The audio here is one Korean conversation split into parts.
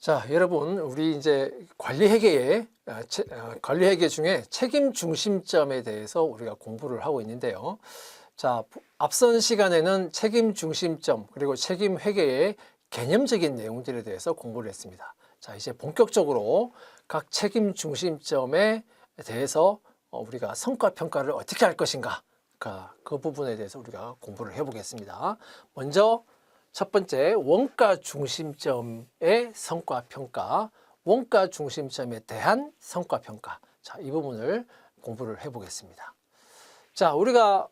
자, 여러분, 우리 이제 관리 회계 중에 책임 중심점에 대해서 우리가 공부를 하고 있는데요. 자, 앞선 시간에는 책임 중심점 그리고 책임 회계의 개념적인 내용들에 대해서 공부를 했습니다. 자, 이제 본격적으로 각 책임 중심점에 대해서 우리가 성과 평가를 어떻게 할 것인가, 그 부분에 대해서 우리가 공부를 해보겠습니다. 먼저 첫 번째, 원가 중심점의 성과평가, 원가 중심점에 대한 성과평가. 자, 이 부분을 공부를 해보겠습니다. 자, 우리가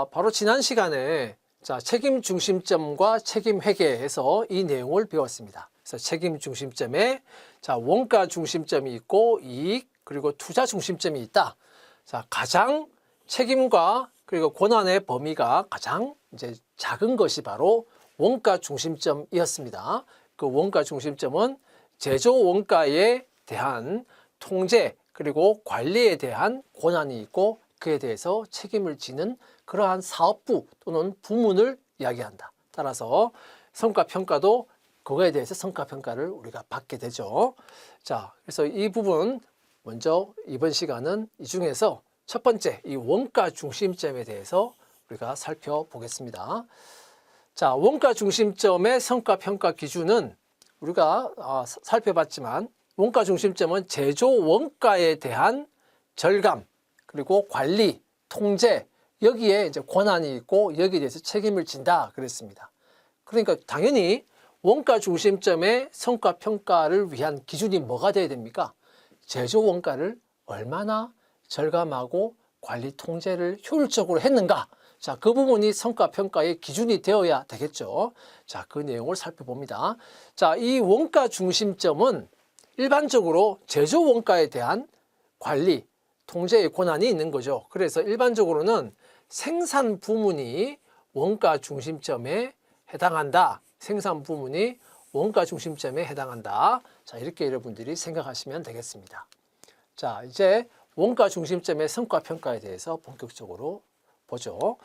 바로 지난 시간에 책임 중심점과 책임 회계에서 이 내용을 배웠습니다. 그래서 책임 중심점에 원가 중심점이 있고 이익 그리고 투자 중심점이 있다. 자, 가장 책임과 그리고 권한의 범위가 가장 이제 작은 것이 바로 원가 중심점이었습니다. 그 원가 중심점은 제조 원가에 대한 통제 그리고 관리에 대한 권한이 있고 그에 대해서 책임을 지는 그러한 사업부 또는 부문을 이야기한다. 따라서 성과평가도 그거에 대해서 성과평가를 우리가 받게 되죠. 자, 그래서 이 부분 먼저 이번 시간은 이 중에서 첫 번째 이 원가 중심점에 대해서 우리가 살펴보겠습니다. 자, 원가 중심점의 성과평가 기준은 우리가 살펴봤지만 원가 중심점은 제조 원가에 대한 절감 그리고 관리, 통제 여기에 이제 권한이 있고 여기에 대해서 책임을 진다 그랬습니다. 그러니까 당연히 원가 중심점의 성과평가를 위한 기준이 뭐가 돼야 됩니까? 제조 원가를 얼마나 절감하고 관리 통제를 효율적으로 했는가? 자, 그 부분이 성과평가의 기준이 되어야 되겠죠. 자, 그 내용을 살펴봅니다. 자, 이 원가 중심점은 일반적으로 제조 원가에 대한 관리, 통제의 권한이 있는 거죠. 그래서 일반적으로는 생산 부문이 원가 중심점에 해당한다. 생산 부문이 원가 중심점에 해당한다. 자, 이렇게 여러분들이 생각하시면 되겠습니다. 자, 이제 원가 중심점의 성과평가에 대해서 본격적으로 보죠.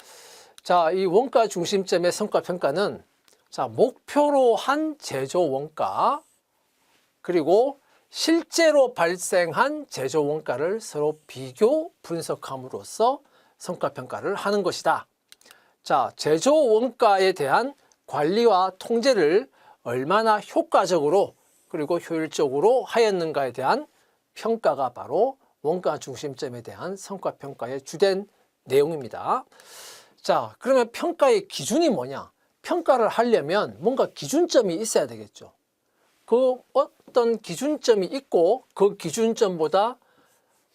자, 이 원가 중심점의 성과평가는 목표로 한 제조 원가 그리고 실제로 발생한 제조 원가를 서로 비교 분석함으로써 성과평가를 하는 것이다. 자, 제조 원가에 대한 관리와 통제를 얼마나 효과적으로 그리고 효율적으로 하였는가에 대한 평가가 바로 원가 중심점에 대한 성과평가의 주된 내용입니다. 자, 그러면 평가의 기준이 뭐냐? 평가를 하려면 뭔가 기준점이 있어야 되겠죠. 그 어떤 기준점이 있고 그 기준점보다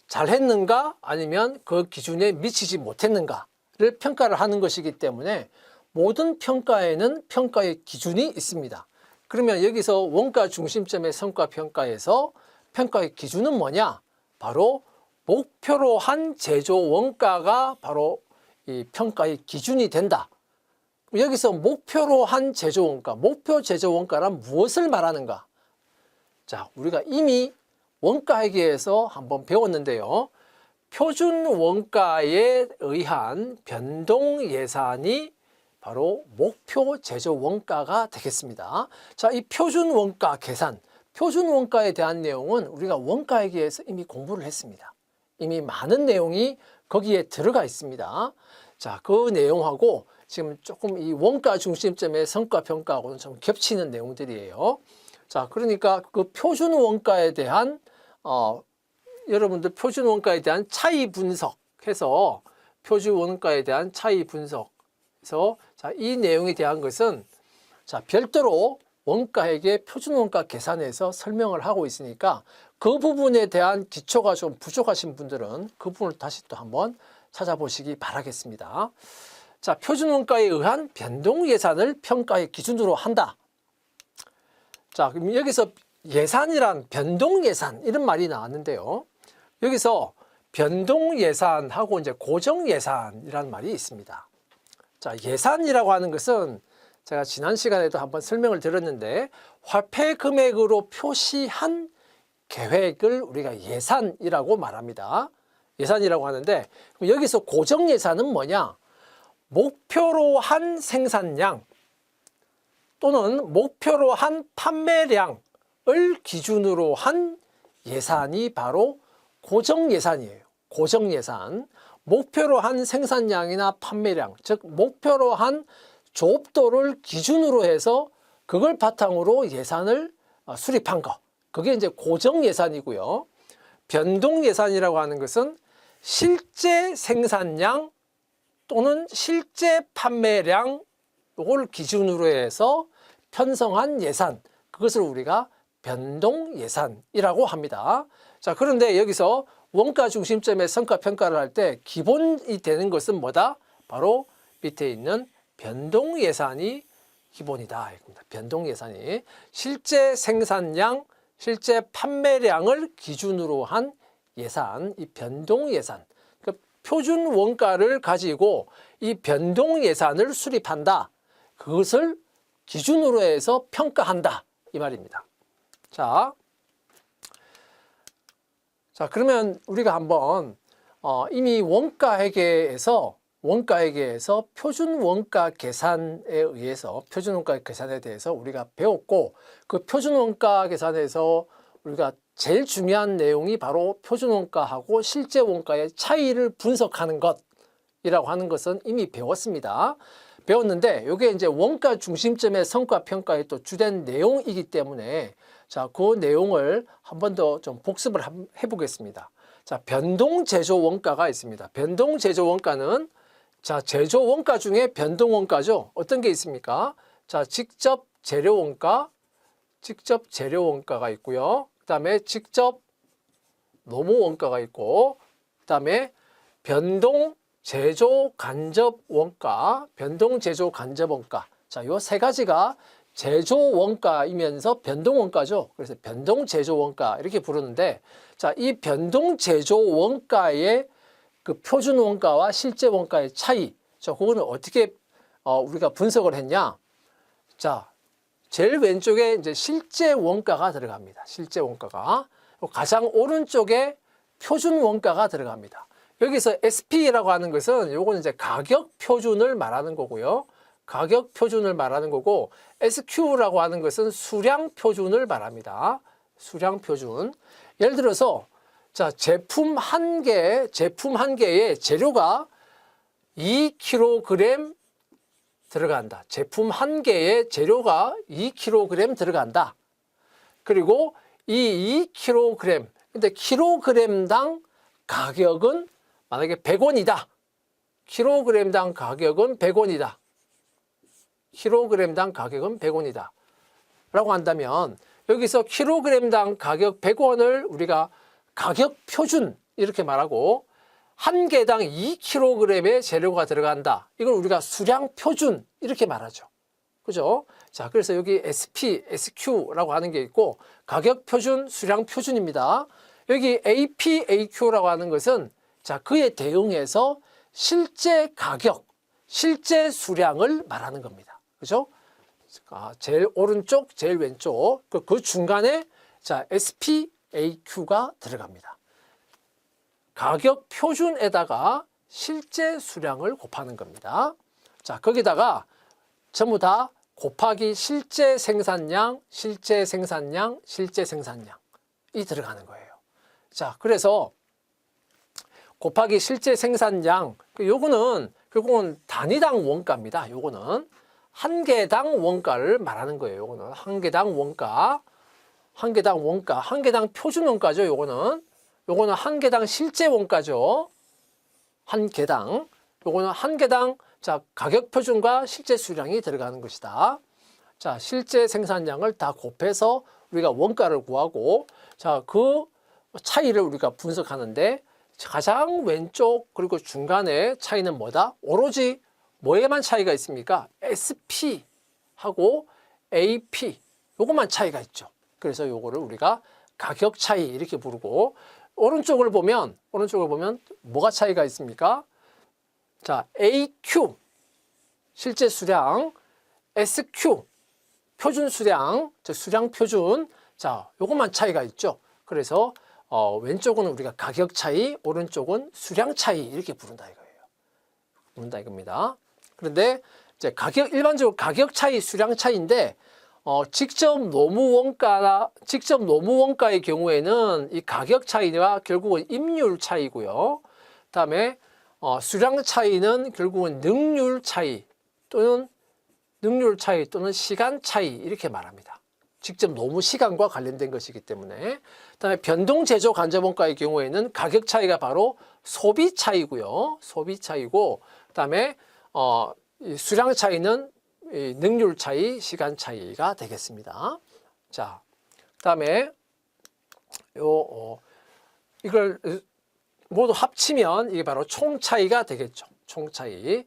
잘했는가 아니면 그 기준에 미치지 못했는가를 평가를 하는 것이기 때문에 모든 평가에는 평가의 기준이 있습니다. 그러면 여기서 원가 중심점의 성과평가에서 평가의 기준은 뭐냐? 바로 목표로 한 제조 원가가 바로 이 평가의 기준이 된다. 여기서 목표로 한 제조 원가, 목표 제조 원가란 무엇을 말하는가? 자, 우리가 이미 원가회계에서 한번 배웠는데요. 표준 원가에 의한 변동 예산이 바로 목표 제조 원가가 되겠습니다. 자, 이 표준 원가 계산, 표준 원가에 대한 내용은 우리가 원가회계에서 이미 공부를 했습니다. 이미 많은 내용이 거기에 들어가 있습니다. 자, 그 내용하고 지금 조금 이 원가 중심점의 성과평가하고는 좀 겹치는 내용들이에요. 자, 그러니까 그 표준 원가에 대한 여러분들 표준 원가에 대한 차이 분석해서 표준 원가에 대한 차이 분석해서 자, 이 내용에 대한 것은 자, 별도로 원가회계 표준 원가 계산에서 설명을 하고 있으니까 그 부분에 대한 기초가 좀 부족하신 분들은 그 부분을 다시 또 한번 찾아보시기 바라겠습니다. 자, 표준 원가에 의한 변동 예산을 평가의 기준으로 한다. 자, 그럼 여기서 예산이란 변동 예산 이런 말이 나왔는데요. 여기서 변동 예산하고 이제 고정 예산이라는 말이 있습니다. 자, 예산이라고 하는 것은 제가 지난 시간에도 한번 설명을 드렸는데 화폐 금액으로 표시한 계획을 우리가 예산이라고 말합니다. 예산이라고 하는데 여기서 고정 예산은 뭐냐? 목표로 한 생산량 또는 목표로 한 판매량 기준으로 한 예산이 바로 고정예산이에요. 고정예산. 목표로 한 생산량이나 판매량, 즉 목표로 한 조업도를 기준으로 해서 그걸 바탕으로 예산을 수립한 거. 그게 이제 고정예산이고요. 변동예산이라고 하는 것은 실제 생산량 또는 실제 판매량 이걸 기준으로 해서 편성한 예산, 그것을 우리가 변동예산이라고 합니다. 자, 그런데 여기서 원가 중심점의 성과평가를 할 때 기본이 되는 것은 뭐다? 바로 밑에 있는 변동예산이 기본이다. 변동예산이 실제 생산량, 실제 판매량을 기준으로 한 예산, 이 변동예산. 그 표준 원가를 가지고 이 변동예산을 수립한다. 그것을 기준으로 해서 평가한다. 이 말입니다. 자, 그러면 우리가 한번 이미 원가회계에서 표준 원가 계산에 의해서 표준 원가 계산에 대해서 우리가 배웠고, 그 표준 원가 계산에서 우리가 제일 중요한 내용이 바로 표준 원가하고 실제 원가의 차이를 분석하는 것이라고 하는 것은 이미 배웠습니다. 배웠는데 이게 이제 원가 중심점의 성과 평가의 또 주된 내용이기 때문에 자, 그 내용을 한 번 더 좀 복습을 해보겠습니다. 자, 변동 제조 원가가 있습니다. 변동 제조 원가는 자, 제조 원가 중에 변동 원가죠. 어떤 게 있습니까? 자, 직접 재료 원가가 있고요. 그다음에 직접 노무 원가가 있고, 그다음에 변동 제조 간접 원가, 변동 제조 간접 원가. 자, 요 세 가지가 제조 원가이면서 변동 원가죠. 그래서 변동 제조 원가 이렇게 부르는데, 자, 이 변동 제조 원가의 그 표준 원가와 실제 원가의 차이. 자, 그거는 어떻게 우리가 분석을 했냐? 자, 제일 왼쪽에 이제 실제 원가가 들어갑니다. 실제 원가가. 가장 오른쪽에 표준 원가가 들어갑니다. 여기서 SP라고 하는 것은 요거는 이제 가격 표준을 말하는 거고요. 가격 표준을 말하는 거고, SQ라고 하는 것은 수량 표준을 말합니다. 수량 표준. 예를 들어서 자, 제품 한 개에 재료가 2kg 들어간다. 제품 한 개에 재료가 2kg 들어간다. 그리고 이 2kg, 근데 kg당 가격은 만약에 100원이다. kg당 가격은 100원이다. kg당 가격은 100원이다. 라고 한다면 여기서 kg당 가격 100원을 우리가 가격 표준 이렇게 말하고, 한 개당 2kg의 재료가 들어간다. 이걸 우리가 수량 표준 이렇게 말하죠. 그죠? 자, 그래서 여기 SP, SQ라고 하는 게 있고, 가격 표준, 수량 표준입니다. 여기 AP, AQ라고 하는 것은 자, 그에 대응해서 실제 가격, 실제 수량을 말하는 겁니다. 그죠? 제일 오른쪽, 제일 왼쪽, 그 중간에 자, SP, AQ가 들어갑니다. 가격 표준에다가 실제 수량을 곱하는 겁니다. 자, 거기다가 전부 다 곱하기 실제 생산량이 들어가는 거예요. 자, 그래서 곱하기 실제 생산량, 요거는 결국은 단위당 원가입니다. 요거는 한 개당 원가를 말하는 거예요. 요거는 한 개당 원가, 한 개당 표준 원가죠. 요거는 한 개당 실제 원가죠. 한 개당. 요거는 한 개당 자, 가격 표준과 실제 수량이 들어가는 것이다. 자, 실제 생산량을 다 곱해서 우리가 원가를 구하고, 자, 그 차이를 우리가 분석하는데, 가장 왼쪽 그리고 중간에 차이는 뭐다? 오로지 뭐에만 차이가 있습니까? SP하고 AP 요것만 차이가 있죠. 그래서 요거를 우리가 가격 차이 이렇게 부르고, 오른쪽을 보면 뭐가 차이가 있습니까? 자, AQ 실제 수량, SQ 표준 수량, 즉 수량 표준. 자, 요것만 차이가 있죠. 그래서 왼쪽은 우리가 가격 차이, 오른쪽은 수량 차이 이렇게 부른다 이겁니다. 그런데 이제 일반적으로 가격 차이, 수량 차이인데 직접 노무 원가의 경우에는 이 가격 차이와 결국은 임률 차이고요. 그다음에 수량 차이는 결국은 능률 차이 또는 시간 차이 이렇게 말합니다. 직접 노무 시간과 관련된 것이기 때문에. 그다음에 변동 제조 간접 원가의 경우에는 가격 차이가 바로 소비 차이고요. 소비 차이고, 그다음에 이 수량 차이는 이 능률 차이, 시간 차이가 되겠습니다. 자, 그다음에 이걸 모두 합치면 이게 바로 총 차이가 되겠죠. 총 차이.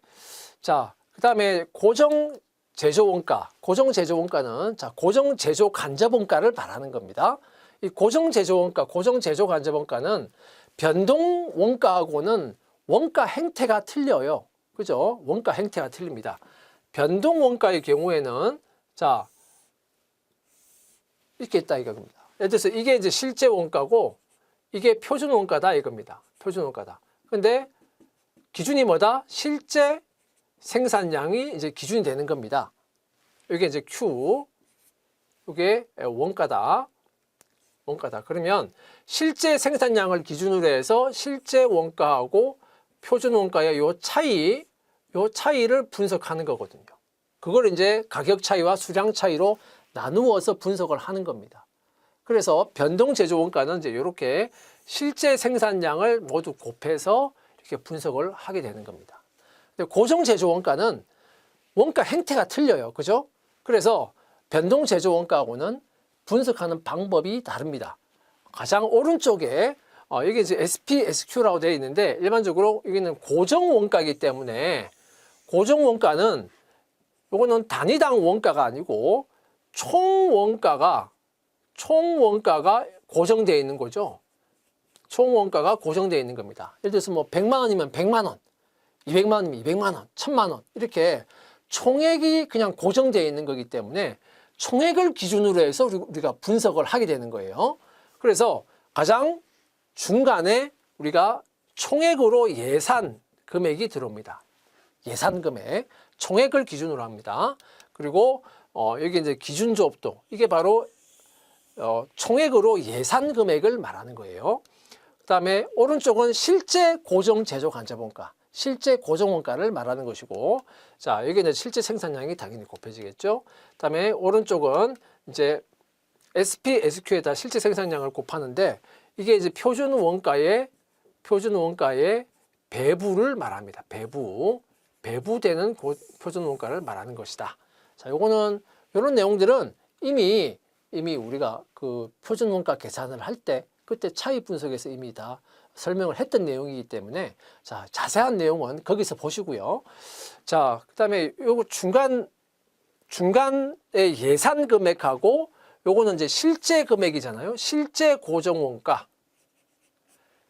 자, 그다음에 고정 제조 원가는 자, 고정 제조 간접 원가를 말하는 겁니다. 이 고정 제조 간접 원가는 변동 원가하고는 원가 행태가 틀려요. 그죠? 원가 행태가 틀립니다. 변동 원가의 경우에는 자, 이렇게 있다 이겁니다. 예를 들어서 이게 이제 실제 원가고 이게 표준 원가다 이겁니다. 표준 원가다. 근데 기준이 뭐다? 실제 생산량이 이제 기준이 되는 겁니다. 이게 이제 Q, 이게 원가다. 그러면 실제 생산량을 기준으로 해서 실제 원가하고 표준 원가의 요 차이를 분석하는 거거든요. 그걸 이제 가격 차이와 수량 차이로 나누어서 분석을 하는 겁니다. 그래서 변동 제조 원가는 이제 이렇게 실제 생산량을 모두 곱해서 이렇게 분석을 하게 되는 겁니다. 근데 고정 제조 원가는 원가 행태가 틀려요. 그죠? 그래서 변동 제조 원가하고는 분석하는 방법이 다릅니다. 가장 오른쪽에 여기 이제 SP, SQ라고 되어 있는데 일반적으로 여기는 고정 원가이기 때문에 고정 원가는 요거는 단위당 원가가 아니고 총 원가가 고정되어 있는 거죠. 총 원가가 고정되어 있는 겁니다. 예를 들어서 뭐 100만 원이면 100만 원, 200만 원이면 200만 원, 1000만 원 이렇게 총액이 그냥 고정되어 있는 거기 때문에 총액을 기준으로 해서 우리가 분석을 하게 되는 거예요. 그래서 가장 중간에 우리가 총액으로 예산 금액이 들어옵니다. 예산 금액, 총액을 기준으로 합니다. 그리고 여기 이제 기준 조업도 이게 바로 총액으로 예산 금액을 말하는 거예요. 그다음에 오른쪽은 실제 고정 제조 간접 원가, 실제 고정 원가를 말하는 것이고, 자, 여기는 실제 생산량이 당연히 곱해지겠죠. 그다음에 오른쪽은 이제 SP, SQ에다 실제 생산량을 곱하는데 이게 이제 표준 원가의 배부를 말합니다. 배부되는 표준 원가를 말하는 것이다. 자, 요거는 이런 내용들은 이미 우리가 그 표준 원가 계산을 할 때 그때 차이 분석에서 이미 다 설명을 했던 내용이기 때문에 자, 자세한 내용은 거기서 보시고요. 자, 그다음에 요거 중간에 예산 금액하고 요거는 이제 실제 금액이잖아요. 실제 고정 원가.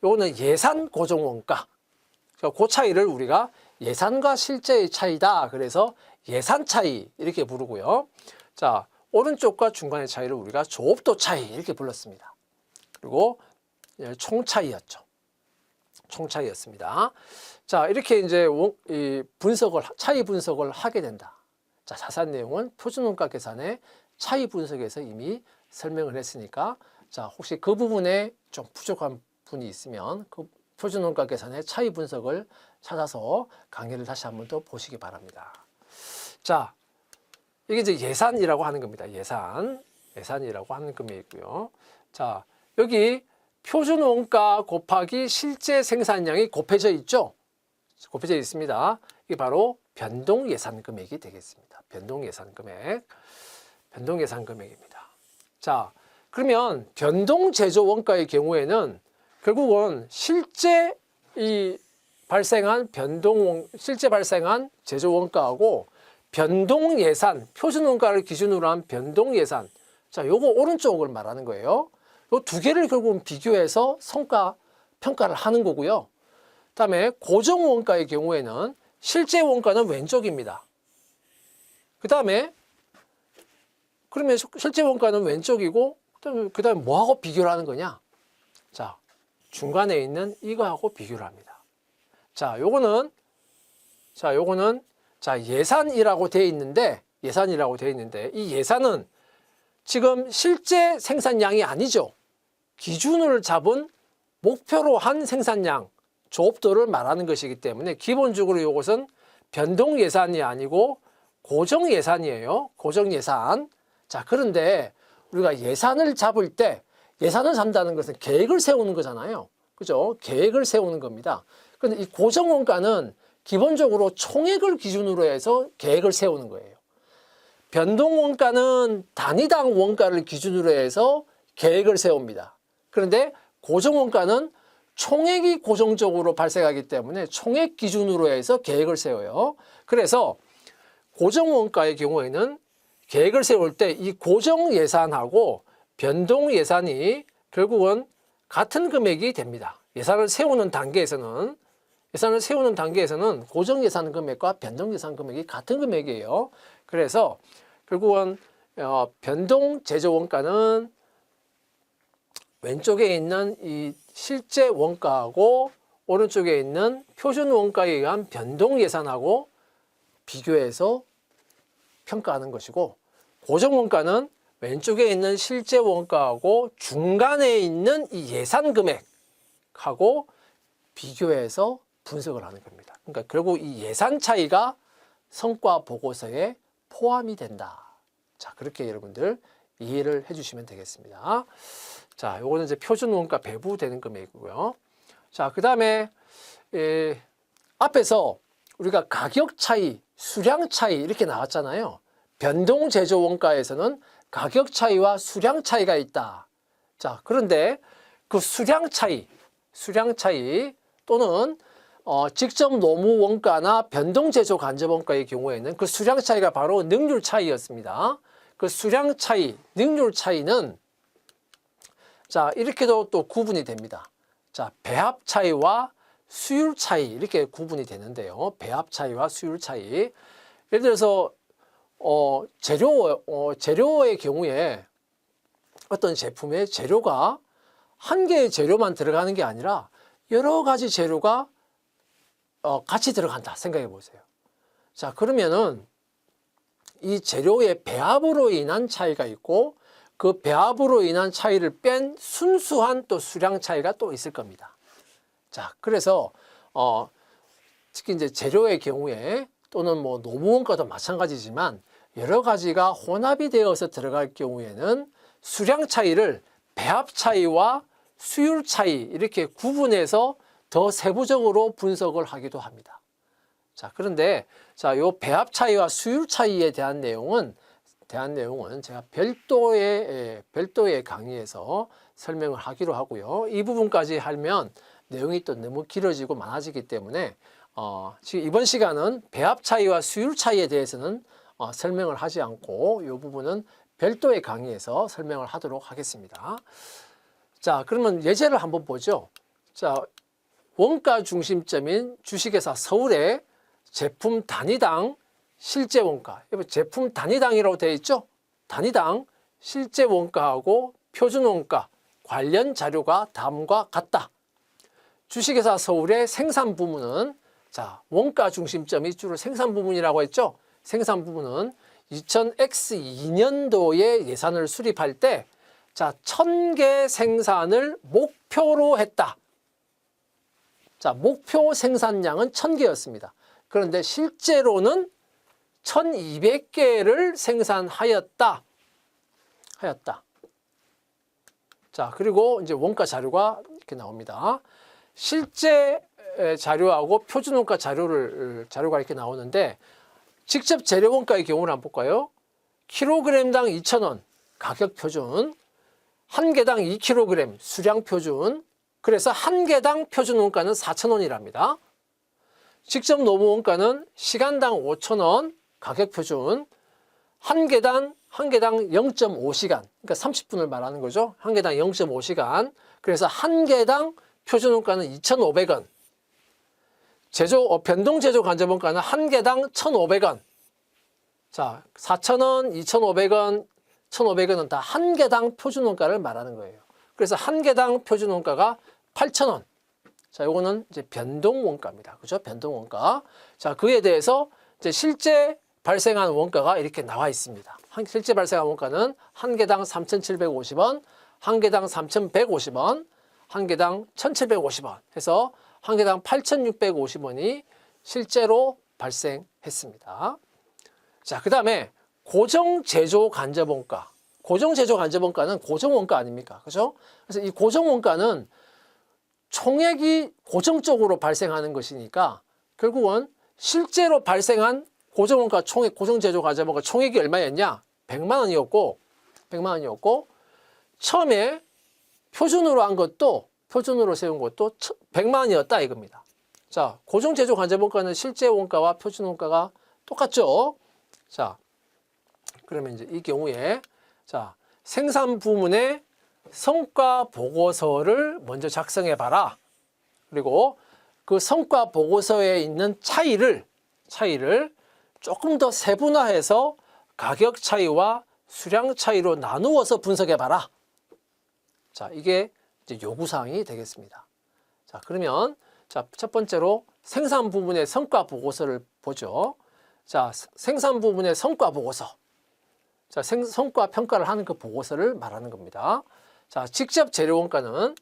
요거는 예산 고정 원가. 그 차이를 우리가 예산과 실제의 차이다. 그래서 예산 차이 이렇게 부르고요. 자, 오른쪽과 중간의 차이를 우리가 조업도 차이 이렇게 불렀습니다. 그리고 총 차이였죠. 총 차이였습니다. 자, 이렇게 이제 차이 분석을 하게 된다. 자, 자세한 내용은 표준 원가 계산의 차이 분석에서 이미 설명을 했으니까 자, 혹시 그 부분에 좀 부족한 분이 있으면 그 표준 원가 계산의 차이 분석을 찾아서 강의를 다시 한번 더 보시기 바랍니다. 자, 이게 이제 예산이라고 하는 겁니다. 예산이라고 하는 금액이고요. 자, 여기 표준 원가 곱하기 실제 생산량이 곱해져 있죠? 곱해져 있습니다. 이게 바로 변동 예산 금액이 되겠습니다. 변동 예산 금액입니다. 자, 그러면 변동 제조 원가의 경우에는 결국은 실제 발생한 제조 원가하고 변동 예산, 표준 원가를 기준으로 한 변동 예산. 자, 요거 오른쪽을 말하는 거예요. 요 두 개를 결국은 비교해서 평가를 하는 거고요. 그다음에 고정 원가의 경우에는 실제 원가는 왼쪽입니다. 그다음에 그러면 실제 원가는 왼쪽이고 그다음에 뭐하고 비교를 하는 거냐? 자, 중간에 있는 이거하고 비교를 합니다. 자, 요거는 예산이라고 되어 있는데 이 예산은 지금 실제 생산량이 아니죠. 기준을 잡은 목표로 한 생산량, 조업도를 말하는 것이기 때문에 기본적으로 이것은 변동 예산이 아니고 고정 예산이에요. 고정 예산. 자, 그런데 우리가 예산을 잡을 때 예산을 잡는다는 것은 계획을 세우는 거잖아요. 그죠? 계획을 세우는 겁니다. 그런데 이 고정 원가는 기본적으로 총액을 기준으로 해서 계획을 세우는 거예요. 변동 원가는 단위당 원가를 기준으로 해서 계획을 세웁니다. 그런데 고정 원가는 총액이 고정적으로 발생하기 때문에 총액 기준으로 해서 계획을 세워요. 그래서 고정 원가의 경우에는 계획을 세울 때 이 고정 예산하고 변동 예산이 결국은 같은 금액이 됩니다. 예산을 세우는 단계에서는 고정 예산 금액과 변동 예산 금액이 같은 금액이에요. 그래서 결국은 변동 제조 원가는 왼쪽에 있는 이 실제 원가하고 오른쪽에 있는 표준 원가에 의한 변동 예산하고 비교해서 평가하는 것이고, 고정 원가는 왼쪽에 있는 실제 원가하고 중간에 있는 이 예산 금액하고 비교해서 분석을 하는 겁니다. 그러니까 결국 이 예산 차이가 성과 보고서에 포함이 된다. 자, 그렇게 여러분들 이해를 해주시면 되겠습니다. 자, 요거는 이제 표준 원가 배부되는 금액이고요. 자, 그 다음에 앞에서 우리가 가격 차이, 수량 차이 이렇게 나왔잖아요. 변동 제조 원가에서는 가격 차이와 수량 차이가 있다. 자, 그런데 그 수량 차이 또는 직접 노무 원가나 변동 제조 간접 원가의 경우에는 그 수량 차이가 바로 능률 차이였습니다. 그 수량 차이, 능률 차이는 자, 이렇게도 또 구분이 됩니다. 자, 배합 차이와 수율 차이 이렇게 구분이 되는데요. 배합 차이와 수율 차이. 예를 들어서 재료의 경우에 어떤 제품의 재료가 한 개의 재료만 들어가는 게 아니라 여러 가지 재료가 같이 들어간다 생각해 보세요. 자, 그러면은 이 재료의 배합으로 인한 차이가 있고 그 배합으로 인한 차이를 뺀 순수한 또 수량 차이가 또 있을 겁니다. 자, 그래서 특히 이제 재료의 경우에 또는 뭐 노무 원가도 마찬가지지만 여러 가지가 혼합이 되어서 들어갈 경우에는 수량 차이를 배합 차이와 수율 차이 이렇게 구분해서 더 세부적으로 분석을 하기도 합니다. 자, 그런데 요 배합 차이와 수율 차이에 대한 내용은 제가 별도의 강의에서 설명을 하기로 하고요. 이 부분까지 하면 내용이 또 너무 길어지고 많아지기 때문에 지금 이번 시간은 배합 차이와 수율 차이에 대해서는 설명을 하지 않고 이 부분은 별도의 강의에서 설명을 하도록 하겠습니다. 자, 그러면 예제를 한번 보죠. 자, 원가 중심점인 주식회사 서울의 제품 단위당 실제 원가, 제품 단위당이라고 되어 있죠? 단위당 실제 원가하고 표준 원가 관련 자료가 다음과 같다. 주식회사 서울의 생산 부문은 자, 원가 중심점이 주로 생산 부문이라고 했죠? 생산 부문은 2000X2년도에 예산을 수립할 때 자, 1000개 생산을 목표로 했다. 자, 목표 생산량은 1000개였습니다. 그런데 실제로는 1200개를 생산하였다. 자, 그리고 이제 원가 자료가 이렇게 나옵니다. 실제 자료하고 표준 원가 자료가 이렇게 나오는데 직접 재료 원가의 경우를 한번 볼까요? 킬로그램당 2,000원 가격 표준, 한 개당 2kg 수량 표준, 그래서 한 개당 표준 원가는 4,000원이랍니다. 직접 노무 원가는 시간당 5,000원 가격 표준, 한 개당 0.5시간, 그러니까 30분을 말하는 거죠. 한 개당 0.5시간. 그래서 한 개당 표준 원가는 2,500원. 변동 제조 간접 원가는 한 개당 1,500원. 자, 4,000원, 2,500원, 1,500원은 다 한 개당 표준 원가를 말하는 거예요. 그래서 한 개당 표준 원가가 8,000원. 자, 요거는 이제 변동 원가입니다. 그죠? 변동 원가. 자, 그에 대해서 이제 실제 발생한 원가가 이렇게 나와 있습니다. 실제 발생한 원가는 한 개당 3,750원, 한 개당 3,150원, 한 개당 1,750원 해서 한 개당 8,650원이 실제로 발생했습니다. 자, 그 다음에 고정제조 간접원가. 고정제조 간접원가는 고정원가 아닙니까? 그죠? 그래서 이 고정원가는 총액이 고정적으로 발생하는 것이니까 결국은 실제로 발생한 고정원가 총액, 고정제조 간접원가 총액이 얼마였냐? 100만 원이었고, 100만 원이었고, 처음에 표준으로 한 것도, 표준으로 세운 것도 100만 원이었다 이겁니다. 자, 고정제조 간접원가는 실제 원가와 표준 원가가 똑같죠? 자, 그러면 이제 이 경우에, 자, 생산 부문의 성과 보고서를 먼저 작성해 봐라. 그리고 그 성과 보고서에 있는 차이를 조금 더 세분화해서 가격 차이와 수량 차이로 나누어서 분석해 봐라. 자, 이게 이제 요구사항이 되겠습니다. 자, 그러면 자, 첫 번째로 생산 부문의 성과 보고서를 보죠. 자, 생산 부문의 성과 보고서. 자, 성과 평가를 하는 그 보고서를 말하는 겁니다. 자, 직접 재료 원가는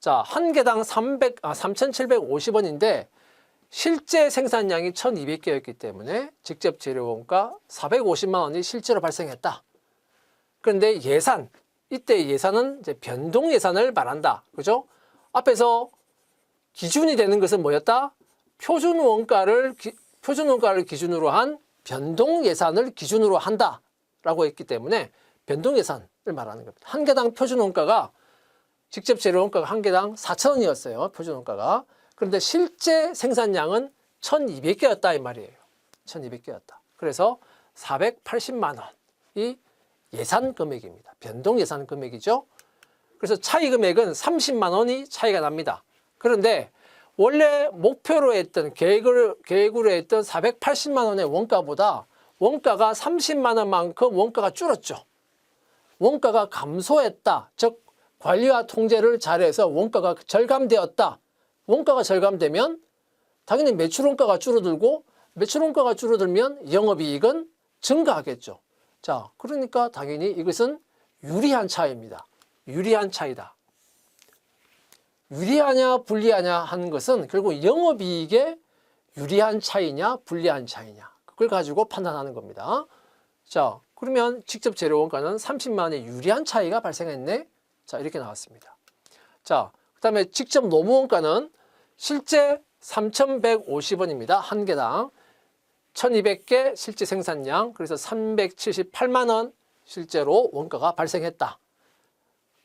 자, 한 개당 3,750원인데 실제 생산량이 1,200개였기 때문에 직접 재료 원가 450만 원이 실제로 발생했다. 그런데 예산, 이때 예산은 이제 변동 예산을 말한다. 그죠? 앞에서 기준이 되는 것은 뭐였다? 표준 원가를 기준으로 한 변동 예산을 기준으로 한다. 라고 했기 때문에 변동 예산을 말하는 겁니다. 한 개당 표준 원가가 직접 재료 원가가 한 개당 4,000원이었어요. 표준 원가가. 그런데 실제 생산량은 1,200개였다 이 말이에요. 1,200개였다. 그래서 480만 원이 예산 금액입니다. 변동 예산 금액이죠. 그래서 차이 금액은 30만 원이 차이가 납니다. 그런데 원래 목표로 했던 계획으로 했던 480만 원의 원가보다 원가가 30만 원만큼 원가가 줄었죠. 원가가 감소했다. 즉 관리와 통제를 잘해서 원가가 절감되었다. 원가가 절감되면 당연히 매출 원가가 줄어들고 매출 원가가 줄어들면 영업이익은 증가하겠죠. 자, 그러니까 당연히 이것은 유리한 차이입니다. 유리한 차이다. 유리하냐 불리하냐 하는 것은 결국 영업이익의 유리한 차이냐 불리한 차이냐 그걸 가지고 판단하는 겁니다. 자, 그러면 직접 재료 원가는 30만 원의 유리한 차이가 발생했네. 자, 이렇게 나왔습니다. 자, 그 다음에 직접 노무 원가는 실제 3,150원입니다. 한 개당 1,200개 실제 생산량, 그래서 378만 원 실제로 원가가 발생했다.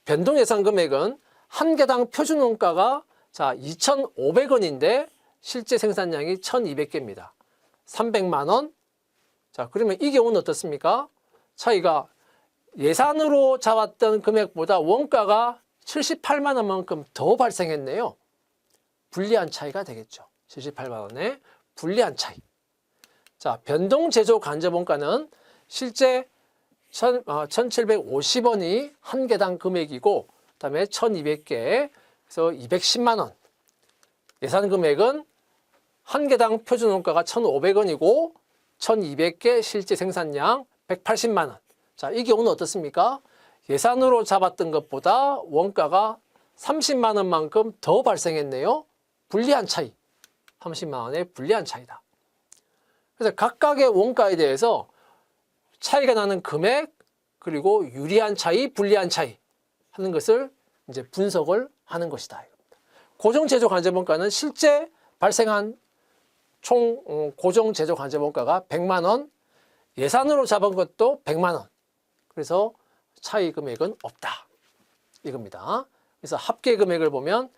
변동 예상 금액은 한 개당 표준 원가가 자 2,500원인데 실제 생산량이 1,200개입니다. 300만 원. 자, 그러면 이 경우는 어떻습니까? 차이가 예산으로 잡았던 금액보다 원가가 78만 원만큼 더 발생했네요. 불리한 차이가 되겠죠. 78만 원의 불리한 차이. 자, 변동 제조 간접 원가는 실제 1,750원이 한 개당 금액이고 그다음에 1,200개, 그래서 210만 원. 예산 금액은 한 개당 표준 원가가 1,500원이고 1,200개 실제 생산량 180만 원. 자, 이 경우는 어떻습니까? 예산으로 잡았던 것보다 원가가 30만 원만큼 더 발생했네요. 불리한 차이. 30만 원의 불리한 차이다. 그래서 각각의 원가에 대해서 차이가 나는 금액, 그리고 유리한 차이, 불리한 차이 하는 것을 이제 분석을 하는 것이다. 고정 제조 간접 원가는 실제 발생한 총 고정 제조 간접 원가가 100만 원, 예산으로 잡은 것도 100만 원. 그래서 차이 금액은 없다. 이겁니다. 그래서 합계 금액을 보면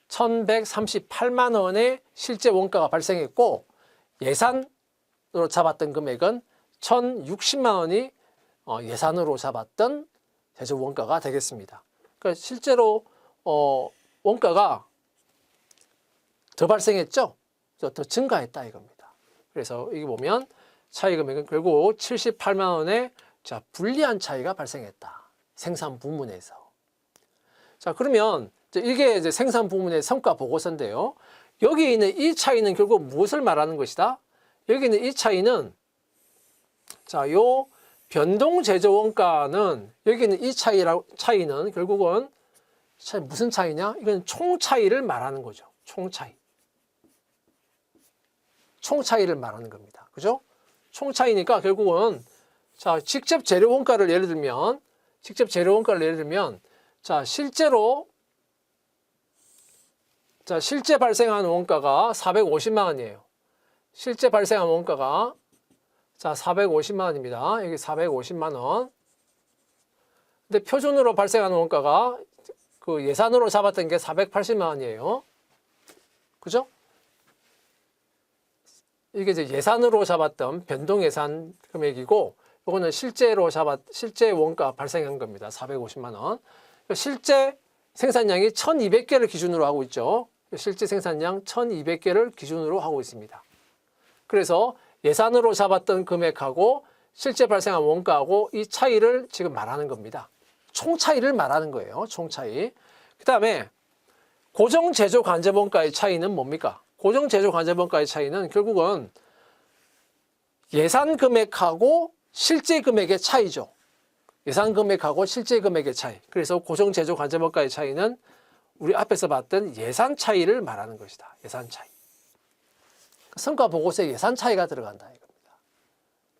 1,138만 원의 실제 원가가 발생했고 예산으로 잡았던 금액은 1,060만 원이 예산으로 잡았던 제조 원가가 되겠습니다. 그러니까 실제로 원가가 더 발생했죠. 더 증가했다 이겁니다. 그래서 여기 보면 차이 금액은 결국 78만 원의 자, 불리한 차이가 발생했다. 생산 부문에서. 자, 그러면 이게 이제 생산 부문의 성과 보고서인데요. 여기 있는 이 차이는 결국 무엇을 말하는 것이다? 여기 있는 이 차이는 자, 요 변동 제조 원가는 여기는 이 차이는 결국은 무슨 차이냐? 이건 총 차이를 말하는 거죠. 총 차이. 총 차이를 말하는 겁니다. 그죠? 총 차이니까 결국은 자, 직접 재료 원가를 예를 들면 자, 실제 발생하는 원가가 450만 원이에요. 실제 발생한 원가가 자, 450만 원입니다. 여기 450만 원. 근데 표준으로 발생하는 원가가 그 예산으로 잡았던 게 480만 원이에요. 그죠? 이게 이제 예산으로 잡았던 변동 예산 금액이고, 이거는 실제 원가 발생한 겁니다. 450만 원. 실제 생산량이 1200개를 기준으로 하고 있죠. 실제 생산량 1200개를 기준으로 하고 있습니다. 그래서 예산으로 잡았던 금액하고 실제 발생한 원가하고 이 차이를 지금 말하는 겁니다. 총 차이를 말하는 거예요. 총 차이. 그 다음에 고정 제조 간접 원가의 차이는 뭡니까? 고정 제조 간접 원가의 차이는 결국은 예산 금액하고 실제 금액의 차이죠. 예산 금액하고 실제 금액의 차이. 그래서 고정 제조 간접 원가의 차이는 우리 앞에서 봤던 예산 차이를 말하는 것이다. 예산 차이. 성과 보고서에 예산 차이가 들어간다 이겁니다.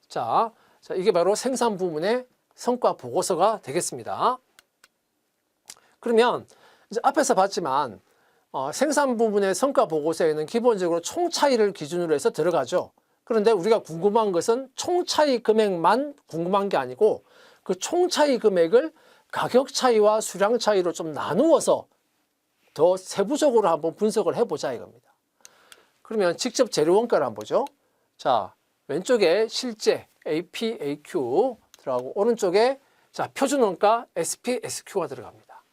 자, 이게 바로 생산 부문의 성과 보고서가 되겠습니다. 그러면 이제 앞에서 봤지만 생산 부문의 성과 보고서에는 기본적으로 총 차이를 기준으로 해서 들어가죠. 그런데 우리가 궁금한 것은 총 차이 금액만 궁금한 게 아니고 그 총 차이 금액을 가격 차이와 수량 차이로 좀 나누어서 더 세부적으로 한번 분석을 해보자 이겁니다. 그러면 직접 재료 원가를 한번 보죠. 자, 왼쪽에 실제 AP, AQ 들어가고 오른쪽에 자, 표준 원가 SP, SQ가 들어갑니다.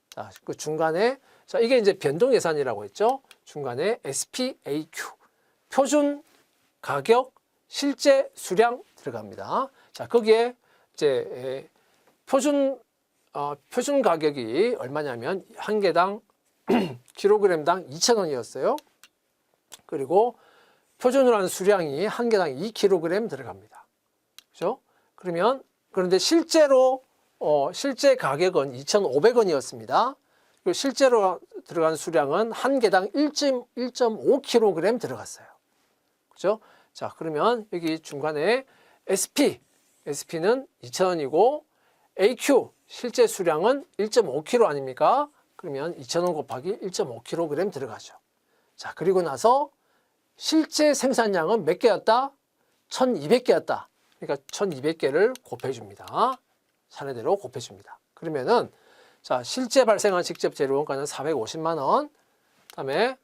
자, 그 중간에 자, 이게 이제 변동 예산이라고 했죠. 중간에 SP, AQ 표준 가격, 실제 수량 들어갑니다. 자, 거기에 이제 표준 가격이 얼마냐면 한 개당 킬로그램당 2,000원이었어요. 그리고 표준으로 한 수량이 한 개당 2kg 들어갑니다. 그죠? 그런데 실제로 실제 가격은 2,500원이었습니다. 그리고 실제로 들어간 수량은 한 개당 1.5kg 들어갔어요. 그죠? 자, 그러면 여기 중간에 SP는 2,000원이고 AQ 실제 수량은 1.5kg 아닙니까? 그러면 2,000원 곱하기 1.5kg 들어가죠. 자, 그리고 나서 실제 생산량은 몇 개였다? 1,200개였다. 그러니까 1,200개를 곱해줍니다. 차례대로 곱해줍니다. 그러면은 자, 실제 발생한 직접 재료 원가는 450만 원. 그다음에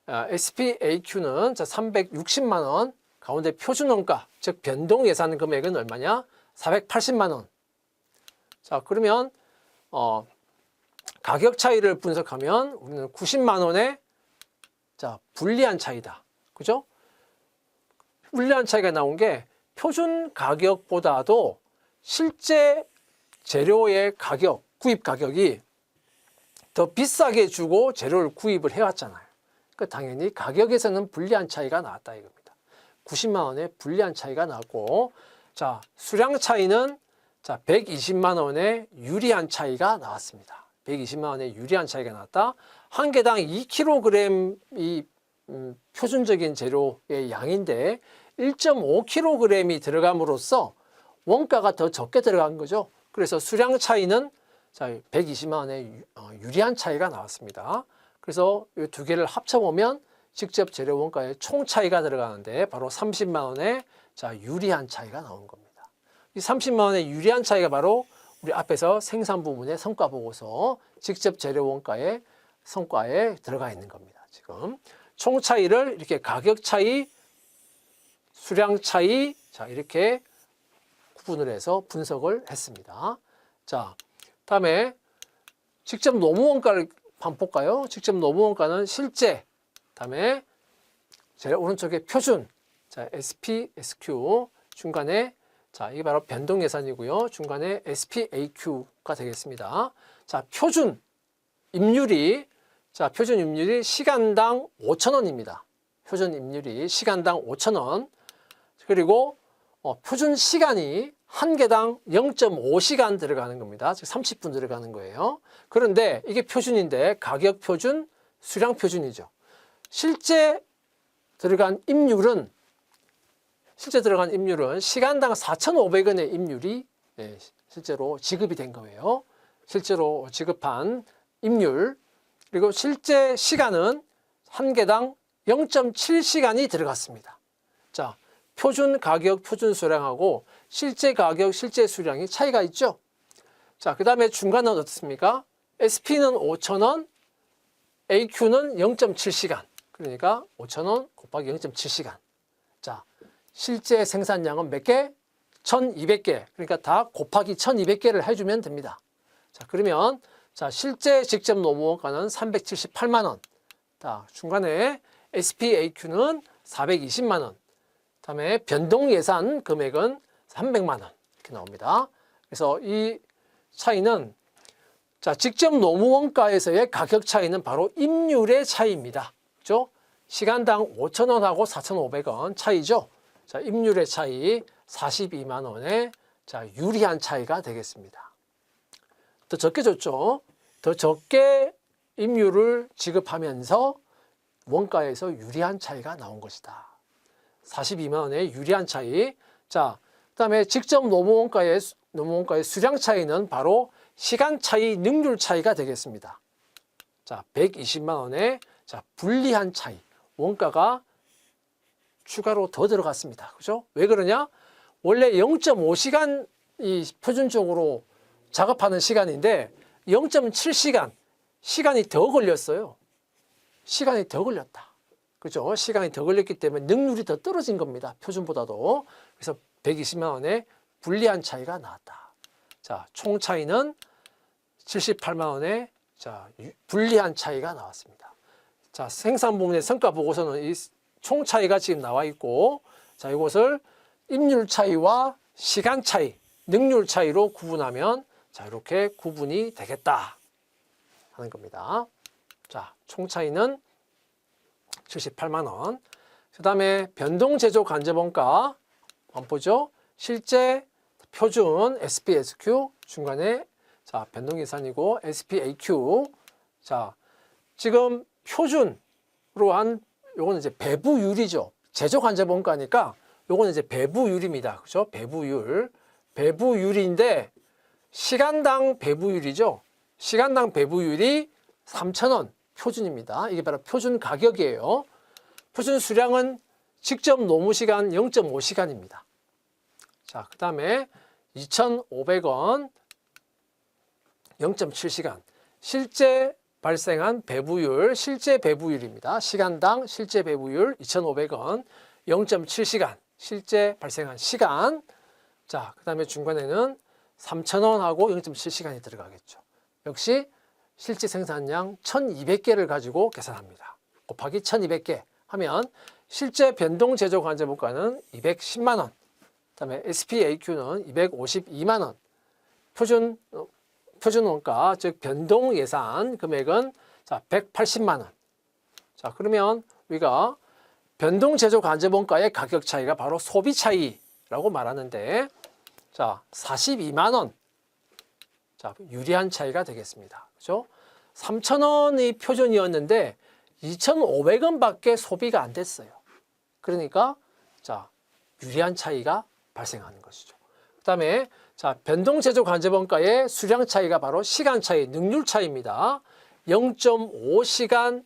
SPAQ는 자 360만 원. 가운데 표준 원가, 즉 변동 예산 금액은 얼마냐? 480만 원. 자, 그러면 가격 차이를 분석하면 우리는 90만 원의 자, 불리한 차이다. 그죠? 불리한 차이가 나온 게 표준 가격보다도 실제 재료의 가격, 구입 가격이 더 비싸게 주고 재료를 구입을 해왔잖아요. 그러니까 당연히 가격에서는 불리한 차이가 나왔다 이겁니다. 90만 원의 불리한 차이가 나왔고, 자, 수량 차이는 자, 120만 원의 유리한 차이가 나왔습니다. 120만 원의 유리한 차이가 나왔다. 한 개당 2kg이 표준적인 재료의 양인데 1.5kg이 들어감으로써 원가가 더 적게 들어간 거죠. 그래서 수량 차이는 자, 120만 원의 유리한 차이가 나왔습니다. 그래서 이 두 개를 합쳐보면 직접 재료 원가의 총 차이가 들어가는데 바로 30만 원의 자, 유리한 차이가 나온 겁니다. 이 30만 원의 유리한 차이가 바로 우리 앞에서 생산 부문의 성과 보고서 직접 재료 원가의 성과에 들어가 있는 겁니다. 지금 총 차이를 이렇게 가격 차이, 수량 차이, 자, 이렇게 구분을 해서 분석을 했습니다. 자, 다음에 직접 노무 원가를 한번 볼까요? 직접 노무 원가는 실제, 다음에 제일 오른쪽에 표준, 자, SP, SQ, 중간에 자, 이게 바로 변동 예산이고요. 중간에 SPAQ가 되겠습니다. 자, 표준 임률이 자, 표준 임률이 시간당 5,000원입니다. 표준 임률이 시간당 5,000원. 그리고 표준 시간이 한 개당 0.5시간 들어가는 겁니다. 즉 30분 들어가는 거예요. 그런데 이게 표준인데 가격 표준, 수량 표준이죠. 실제 들어간 임률은 시간당 4,500원의 임률이 실제로 지급이 된 거예요. 실제로 지급한 임률, 그리고 실제 시간은 한 개당 0.7시간이 들어갔습니다. 자, 표준 가격, 표준 수량하고 실제 가격, 실제 수량이 차이가 있죠. 자, 그 다음에 중간은 어떻습니까? SP는 5,000원, AQ는 0.7시간. 그러니까 5,000원 곱하기 0.7시간. 자, 실제 생산량은 몇 개? 1,200개. 그러니까 다 곱하기 1,200개를 해주면 됩니다. 자, 그러면 자, 실제 직접 노무원가는 378만 원. 자, 중간에 SPAQ는 420만 원. 다음에 변동 예산 금액은 300만 원. 이렇게 나옵니다. 그래서 이 차이는 자, 직접 노무원가에서의 가격 차이는 바로 임률의 차이입니다. 그죠? 시간당 5,000원하고 4,500원 차이죠. 자, 임률의 차이 42만 원의 자, 유리한 차이가 되겠습니다. 더 적게 줬죠. 더 적게 임률을 지급하면서 원가에서 유리한 차이가 나온 것이다. 42만 원의 유리한 차이. 자, 그다음에 직접 노무원가의 수량 차이는 바로 시간 차이, 능률 차이가 되겠습니다. 자, 120만 원의 자, 불리한 차이. 원가가 추가로 더 들어갔습니다. 그죠? 왜 그러냐? 원래 0.5시간 이 표준적으로 작업하는 시간인데 0.7시간 시간이 더 걸렸어요. 시간이 더 걸렸다. 그죠? 시간이 더 걸렸기 때문에 능률이 더 떨어진 겁니다. 표준보다도. 그래서 120만 원의 불리한 차이가 나왔다. 자, 총 차이는 78만 원의 자, 불리한 차이가 나왔습니다. 자, 생산 부문의 성과 보고서는 이 총 차이가 지금 나와 있고, 자, 이것을 임률 차이와 시간 차이, 능률 차이로 구분하면 자, 이렇게 구분이 되겠다 하는 겁니다. 자, 총 차이는 78만 원. 그다음에 변동 제조 간접 원가 한번 보죠. 실제 표준 SPSQ 중간에 자, 변동 예산이고 SPAQ. 자, 지금 표준으로 한 요거는 이제 배부율이죠. 제조 간접 원가니까 요거는 이제 배부율입니다. 그죠? 배부율. 배부율인데 시간당 배부율이죠. 시간당 배부율이 3,000원 표준입니다. 이게 바로 표준 가격이에요. 표준 수량은 직접 노무 시간 0.5시간입니다. 자, 그 다음에 2,500원 0.7시간. 실제 발생한 배부율, 실제 배부율입니다. 시간당 실제 배부율 2,500원 0.7시간. 실제 발생한 시간. 자, 그 다음에 중간에는 3,000원하고 0.7시간이 들어가겠죠. 역시 실제 생산량 1,200개를 가지고 계산합니다. 곱하기 1,200개 하면 실제 변동 제조 간접 원가는 210만 원. 그다음에 SPAQ는 252만 원. 표준 원가, 즉 변동 예산 금액은 자, 180만 원. 자, 그러면 우리가 변동 제조 간접 원가의 가격 차이가 바로 소비 차이라고 말하는데 자, 42만 원. 자, 유리한 차이가 되겠습니다. 그죠? 3,000원이 표준이었는데 2,500원밖에 소비가 안 됐어요. 그러니까 자, 유리한 차이가 발생하는 것이죠. 그다음에 자, 변동 제조 간접 원가의 수량 차이가 바로 시간 차이, 능률 차이입니다. 0.5시간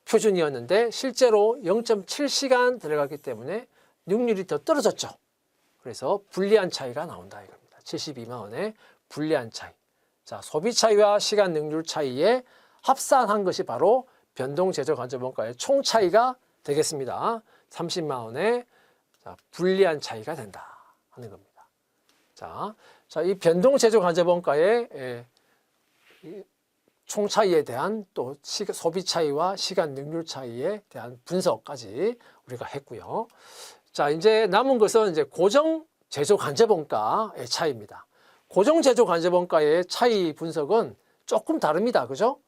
표준이었는데 실제로 0.7시간 들어갔기 때문에 능률이 더 떨어졌죠. 그래서 불리한 차이가 나온다 이겁니다. 72만 원의 불리한 차이. 자, 소비 차이와 시간 능률 차이에 합산한 것이 바로 변동 제조 간접 원가의 총 차이가 되겠습니다. 30만 원의 자, 불리한 차이가 된다 하는 겁니다. 자, 이 변동 제조 간접 원가의 총 차이에 대한 또 소비 차이와 시간 능률 차이에 대한 분석까지 우리가 했고요. 자, 이제 남은 것은 이제 고정 제조 간접 원가의 차이입니다. 고정 제조 간접 원가의 차이 분석은 조금 다릅니다. 그죠?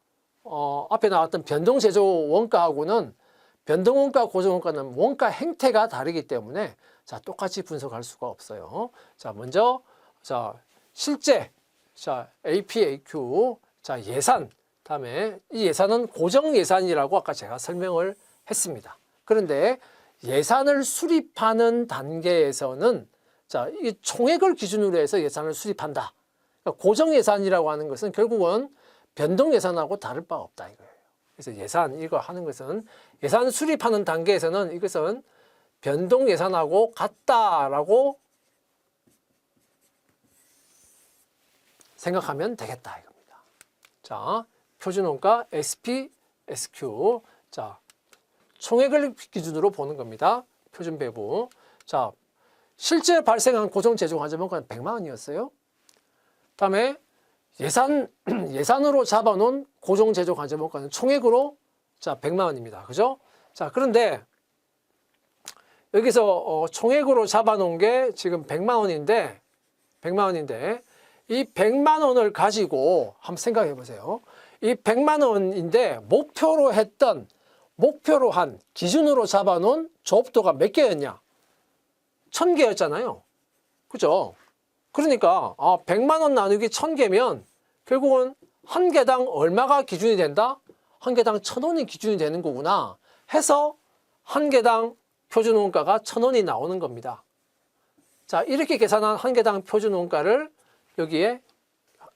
앞에 나왔던 변동 제조 원가하고는 변동 원가, 고정 원가는 원가 행태가 다르기 때문에 자, 똑같이 분석할 수가 없어요. 자, 먼저 자, 실제 자, APAQ 자, 예산 다음에 이 예산은 고정 예산이라고 아까 제가 설명을 했습니다. 그런데 예산을 수립하는 단계에서는 자, 이 총액을 기준으로 해서 예산을 수립한다. 그러니까 고정 예산이라고 하는 것은 결국은 변동 예산하고 다를 바가 없다 이거예요. 그래서 예산 이거 하는 것은 예산 수립하는 단계에서는 이것은 변동 예산하고 같다라고 생각하면 되겠다 이겁니다. 자, 표준원가 SP, SQ. 자, 총액을 기준으로 보는 겁니다. 표준 배분. 자, 실제 발생한 고정 재정 관제원가는 100만 원이었어요. 다음에 예산으로 잡아놓은 고정 재정 관제원가는 총액으로 자, 100만 원입니다. 그죠? 자, 그런데 여기서 총액으로 잡아놓은 게 지금 100만 원인데 이 100만 원을 가지고 한번 생각해 보세요. 이 100만 원인데 목표로 한 기준으로 잡아놓은 조업도가 몇 개였냐? 1000개였잖아요. 그죠? 그러니까 100만 원 나누기 1000개면 결국은 한 개당 얼마가 기준이 된다? 한 개당 1000원이 기준이 되는 거구나 해서 한 개당 표준원가가 1000원이 나오는 겁니다. 자, 이렇게 계산한 한 개당 표준원가를 여기에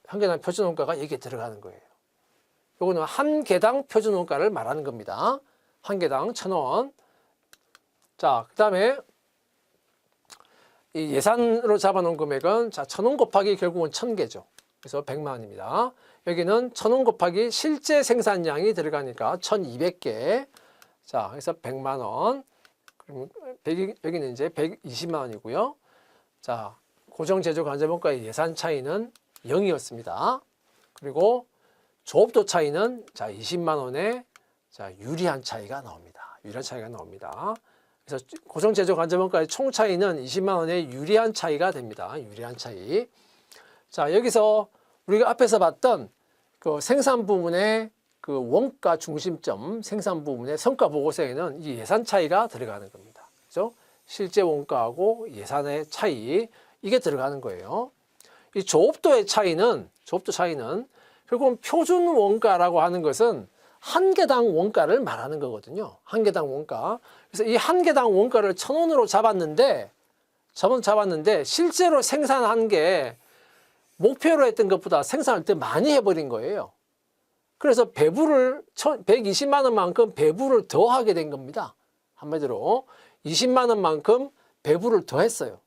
한 개당 표준원가가 여기에 들어가는 거예요. 요거는 한 개당 표준원가를 말하는 겁니다. 한 개당 1000원. 자, 그 다음에 이 예산으로 잡아놓은 금액은 자, 1000원 곱하기 결국은 1000개죠. 그래서 100만 원입니다. 여기는 1000원 곱하기 실제 생산량이 들어가니까 1200개. 자, 그래서 100만 원. 그럼 여기는 이제 120만 원이고요. 자, 고정 제조 관제원가의 예산 차이는 0이었습니다. 그리고 조업도 차이는 자, 20만 원에 자, 유리한 차이가 나옵니다. 그래서 고정 제조 관제원가의 총 차이는 20만 원의 유리한 차이가 됩니다. 유리한 차이. 자, 여기서 우리가 앞에서 봤던 그 생산 부문의 그 원가 중심점, 생산 부문의 성과 보고서에는 이 예산 차이가 들어가는 겁니다. 그죠? 실제 원가하고 예산의 차이, 이게 들어가는 거예요. 이 조업도의 차이는 결국은 표준 원가라고 하는 것은 한 개당 원가를 말하는 거거든요. 한 개당 원가. 그래서 이 한 개당 원가를 1000원으로 잡았는데 실제로 생산한 게 목표로 했던 것보다 생산할 때 많이 해버린 거예요. 그래서 배부를 120만 원만큼 배부를 더 하게 된 겁니다. 한마디로 20만 원만큼 배부를 더 했어요.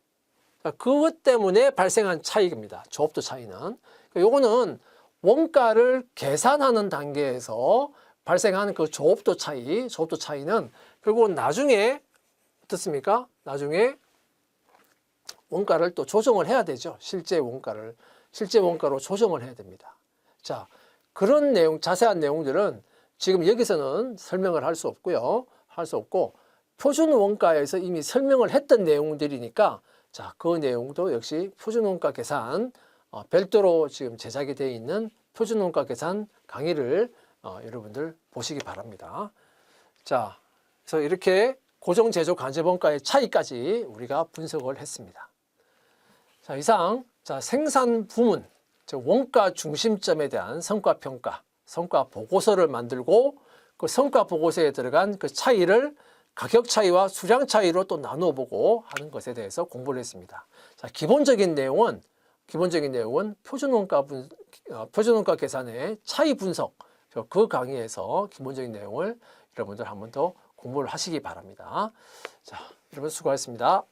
그것 때문에 발생한 차이입니다. 조업도 차이는. 요거는 원가를 계산하는 단계에서 발생하는 그 조업도 차이는 결국은 나중에 어떻습니까? 나중에 원가를 또 조정을 해야 되죠. 실제 원가로 조정을 해야 됩니다. 자, 그런 내용, 자세한 내용들은 지금 여기서는 설명을 할 수 없고요. 표준 원가에서 이미 설명을 했던 내용들이니까 자, 그 내용도 역시 표준 원가 계산 별도로 지금 제작이 되어 있는 표준 원가 계산 강의를 여러분들 보시기 바랍니다. 자, 그래서 이렇게 고정 제조 관제원가의 차이까지 우리가 분석을 했습니다. 자, 이상 자, 생산 부문, 즉 원가 중심점에 대한 성과 평가, 성과 보고서를 만들고 그 성과 보고서에 들어간 그 차이를 가격 차이와 수량 차이로 또 나누어 보고 하는 것에 대해서 공부를 했습니다. 자, 기본적인 내용은 표준원가 계산의 차이 분석, 그 강의에서 기본적인 내용을 여러분들 한 번 더 공부를 하시기 바랍니다. 자, 여러분 수고하셨습니다.